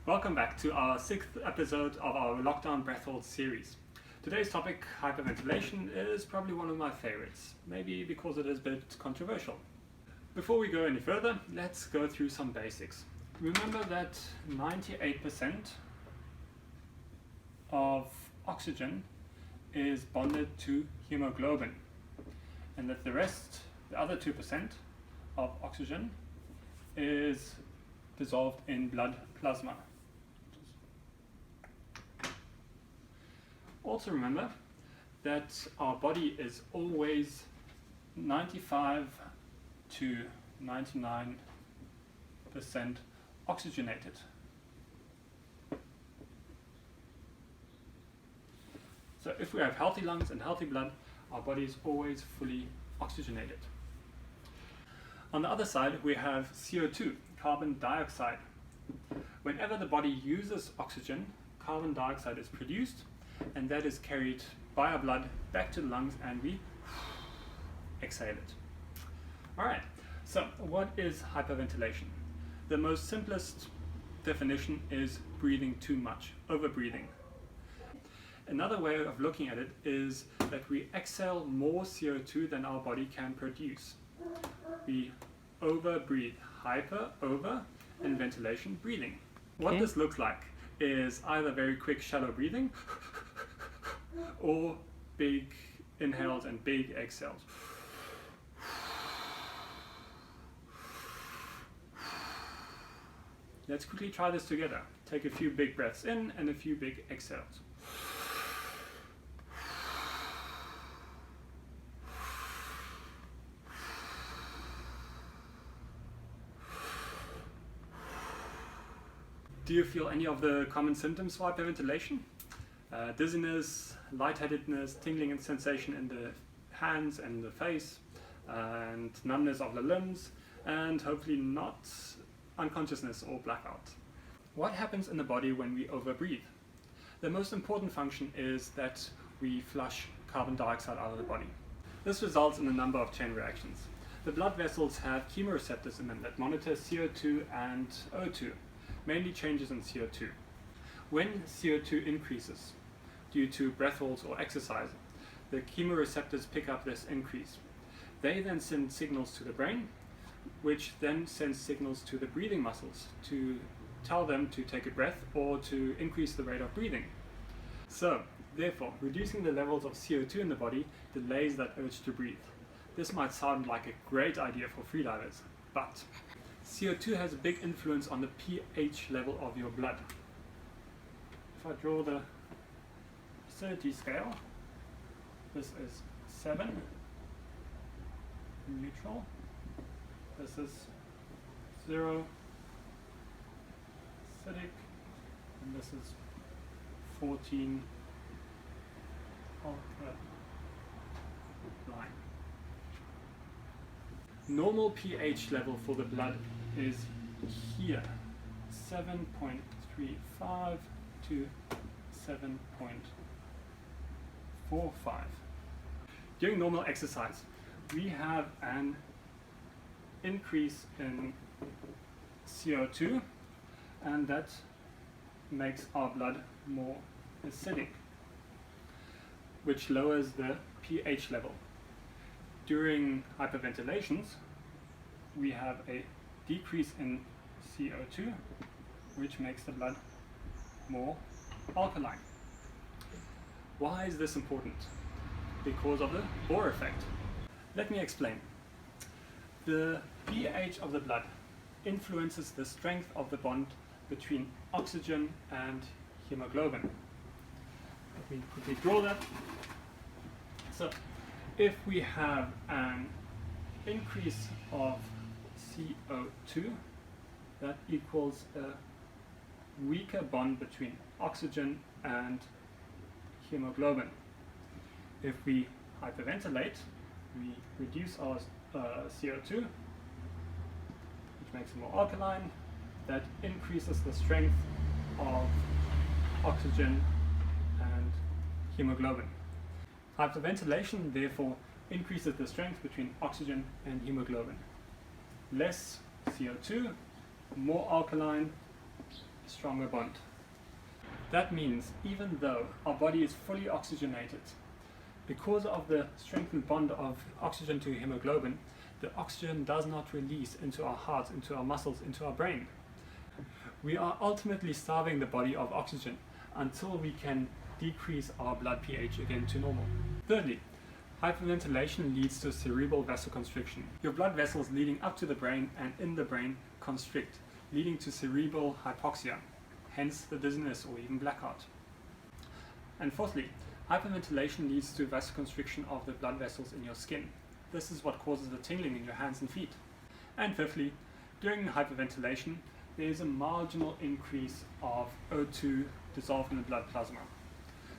Welcome back to our 6th episode of our Lockdown Breath Hold series. Today's topic, hyperventilation, is probably one of my favorites, maybe because it is a bit controversial. Before we go any further, let's go through some basics. Remember that 98% of oxygen is bonded to hemoglobin, and that the other 2% of oxygen, is dissolved in blood plasma. Also remember that our body is always 95 to 99% oxygenated. So if we have healthy lungs and healthy blood, our body is always fully oxygenated. On the other side, we have CO2, carbon dioxide. Whenever the body uses oxygen, carbon dioxide is produced, and that is carried by our blood back to the lungs, and we exhale it. Alright, so what is hyperventilation? The most simplest definition is breathing too much, overbreathing. Another way of looking at it is that we exhale more CO2 than our body can produce. We overbreathe, over, and ventilation, breathing. What this looks like is either very quick shallow breathing or big inhales and big exhales. Let's quickly try this together. Take a few big breaths in and a few big exhales. Do you feel any of the common symptoms for hyperventilation? Dizziness, lightheadedness, tingling and sensation in the hands and the face, and numbness of the limbs, and hopefully not unconsciousness or blackout. What happens in the body when we overbreathe? The most important function is that we flush carbon dioxide out of the body. This results in a number of chain reactions. The blood vessels have chemoreceptors in them that monitor CO2 and O2. Mainly changes in CO2. When CO2 increases due to breath holds or exercise, the chemoreceptors pick up this increase. They then send signals to the brain, which then sends signals to the breathing muscles to tell them to take a breath or to increase the rate of breathing. So, therefore, reducing the levels of CO2 in the body delays that urge to breathe. This might sound like a great idea for freedivers, but CO2 has a big influence on the pH level of your blood. If I draw the acidity scale, this is 7, neutral. This is 0, acidic, and this is 14, alkaline. Normal pH level for the blood is here, 7.35 to 7.45. During normal exercise, we have an increase in CO2, and that makes our blood more acidic, which lowers the pH level. During hyperventilations, we have a decrease in CO2, which makes the blood more alkaline. Why is this important? Because of the Bohr effect. Let me explain. The pH of the blood influences the strength of the bond between oxygen and hemoglobin. Let me quickly draw that. So, if we have an increase of CO2, that equals a weaker bond between oxygen and hemoglobin. If we hyperventilate, we reduce our CO2, which makes it more alkaline. That increases the strength of oxygen and hemoglobin. Hyperventilation therefore increases the strength between oxygen and hemoglobin. Less CO2, more alkaline, stronger bond. That means even though our body is fully oxygenated, because of the strengthened bond of oxygen to hemoglobin, the oxygen does not release into our heart, into our muscles, into our brain. We are ultimately starving the body of oxygen until we can decrease our blood pH again to normal. Thirdly, hyperventilation leads to cerebral vasoconstriction. Your blood vessels leading up to the brain and in the brain constrict, leading to cerebral hypoxia, hence the dizziness or even blackout. And fourthly, hyperventilation leads to vasoconstriction of the blood vessels in your skin. This is what causes the tingling in your hands and feet. And fifthly, during hyperventilation, there is a marginal increase of O2 dissolved in the blood plasma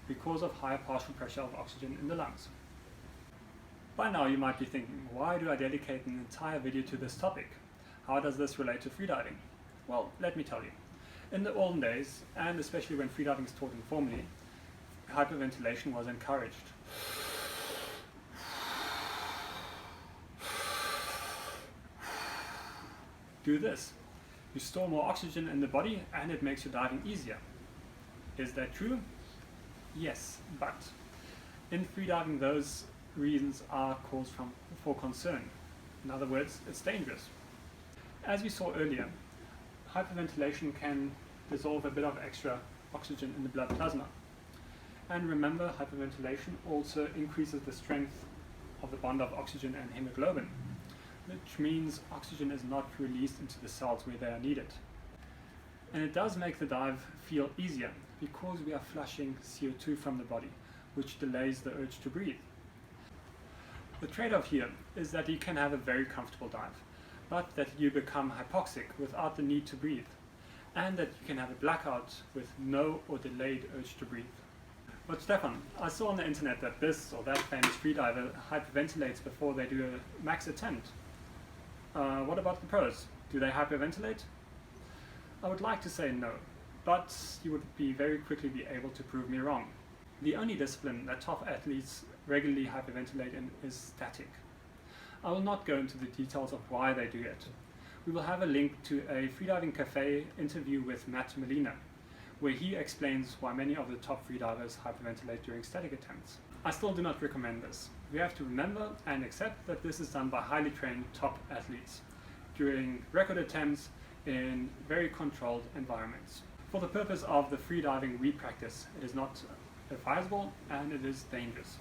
because of higher partial pressure of oxygen in the lungs. By now you might be thinking, why do I dedicate an entire video to this topic? How does this relate to freediving? Well, let me tell you. In the olden days, and especially when freediving is taught informally, hyperventilation was encouraged. Do this. You store more oxygen in the body and it makes your diving easier. Is that true? Yes, but in freediving those reasons are cause for concern. In other words, it's dangerous. As we saw earlier, hyperventilation can dissolve a bit of extra oxygen in the blood plasma. And remember, hyperventilation also increases the strength of the bond of oxygen and hemoglobin, which means oxygen is not released into the cells where they are needed. And it does make the dive feel easier because we are flushing CO2 from the body, which delays the urge to breathe. The trade-off here is that you can have a very comfortable dive, but that you become hypoxic without the need to breathe, and that you can have a blackout with no or delayed urge to breathe. But Stefan, I saw on the internet that this or that famous freediver hyperventilates before they do a max attempt. What about the pros? Do they hyperventilate? I would like to say no, but you would very quickly be able to prove me wrong. The only discipline that top athletes regularly hyperventilate in is static. I will not go into the details of why they do it. We will have a link to a Freediving Cafe interview with Mat Malina, where he explains why many of the top freedivers hyperventilate during static attempts. I still do not recommend this. We have to remember and accept that this is done by highly trained top athletes during record attempts in very controlled environments. For the purpose of the freediving we practice, it is not advisable and it is dangerous.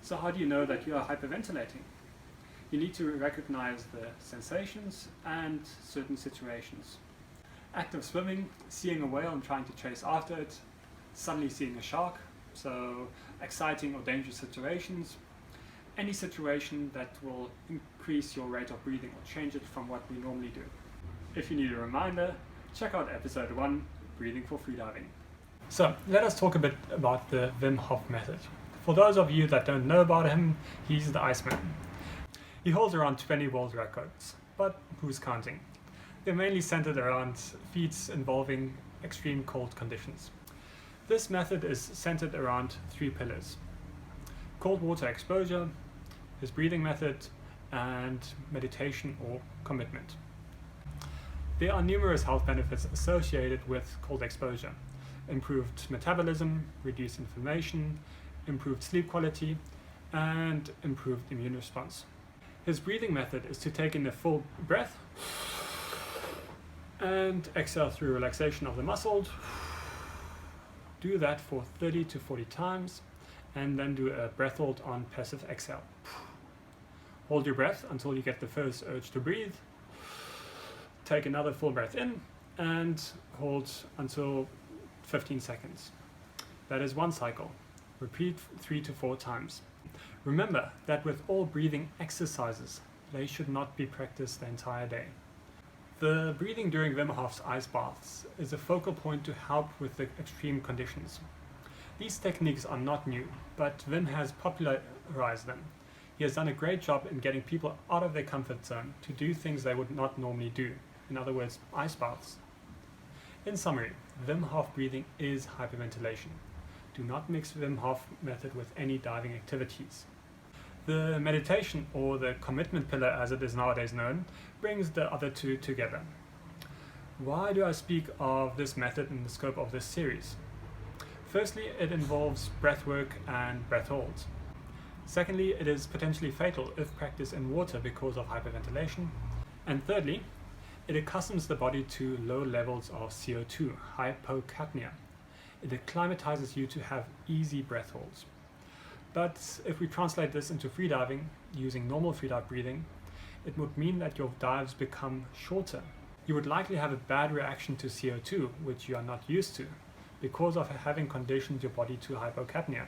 So how do you know that you are hyperventilating? You need to recognize the sensations and certain situations. Active swimming, seeing a whale and trying to chase after it, suddenly seeing a shark, so exciting or dangerous situations, any situation that will increase your rate of breathing or change it from what we normally do. If you need a reminder, check out episode 1, Breathing for Freediving. So let us talk a bit about the Wim Hof Method. For those of you that don't know about him, he's the Iceman. He holds around 20 world records, but who's counting? They're mainly centered around feats involving extreme cold conditions. This method is centered around 3 pillars: cold water exposure, his breathing method, and meditation or commitment. There are numerous health benefits associated with cold exposure: improved metabolism, reduced inflammation, improved sleep quality, and improved immune response. His breathing method is to take in a full breath and exhale through relaxation of the muscles. Do that for 30 to 40 times and then do a breath hold on passive exhale. Hold your breath until you get the first urge to breathe. Take another full breath in and hold until 15 seconds. That is 1 cycle. Repeat 3 to 4 times. Remember that with all breathing exercises, they should not be practiced the entire day. The breathing during Wim Hof's ice baths is a focal point to help with the extreme conditions. These techniques are not new, but Wim has popularized them. He has done a great job in getting people out of their comfort zone to do things they would not normally do. In other words, ice baths. In summary, Wim Hof breathing is hyperventilation. Do not mix Wim Hof method with any diving activities. The meditation, or the commitment pillar as it is nowadays known, brings the other two together. Why do I speak of this method in the scope of this series? Firstly, it involves breath work and breath holds. Secondly, it is potentially fatal if practiced in water because of hyperventilation. And thirdly, it accustoms the body to low levels of CO2, hypocapnia. It acclimatizes you to have easy breath holds. But if we translate this into freediving, using normal freedive breathing, it would mean that your dives become shorter. You would likely have a bad reaction to CO2, which you are not used to, because of having conditioned your body to hypocapnia.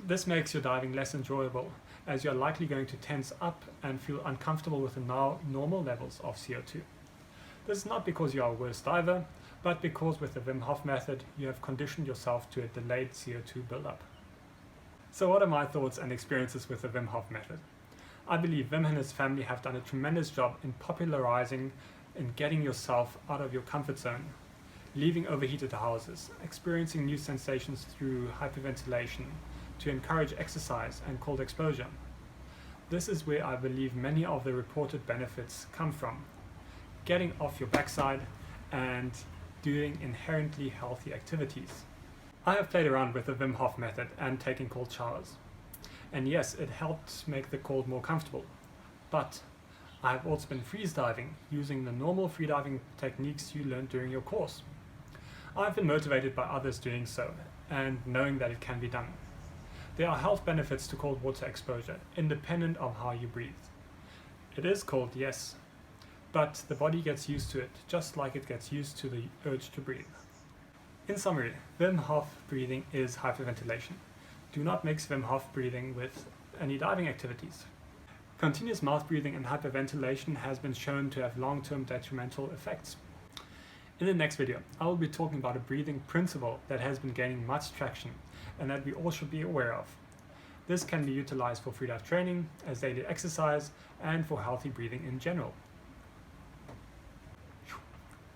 This makes your diving less enjoyable, as you are likely going to tense up and feel uncomfortable with the now normal levels of CO2. This is not because you are a worse diver, but because with the Wim Hof Method you have conditioned yourself to a delayed CO2 buildup. So what are my thoughts and experiences with the Wim Hof Method? I believe Wim and his family have done a tremendous job in popularizing and getting yourself out of your comfort zone, leaving overheated houses, experiencing new sensations through hyperventilation, to encourage exercise and cold exposure. This is where I believe many of the reported benefits come from. Getting off your backside and doing inherently healthy activities. I have played around with the Wim Hof method and taken cold showers. And yes, it helped make the cold more comfortable. But I have also been freeze diving using the normal freediving techniques you learned during your course. I've been motivated by others doing so and knowing that it can be done. There are health benefits to cold water exposure, independent of how you breathe. It is cold, yes, but the body gets used to it, just like it gets used to the urge to breathe. In summary, Wim Hof breathing is hyperventilation. Do not mix Wim Hof breathing with any diving activities. Continuous mouth breathing and hyperventilation has been shown to have long-term detrimental effects. In the next video, I will be talking about a breathing principle that has been gaining much traction and that we all should be aware of. This can be utilized for freedive training, as daily exercise, and for healthy breathing in general.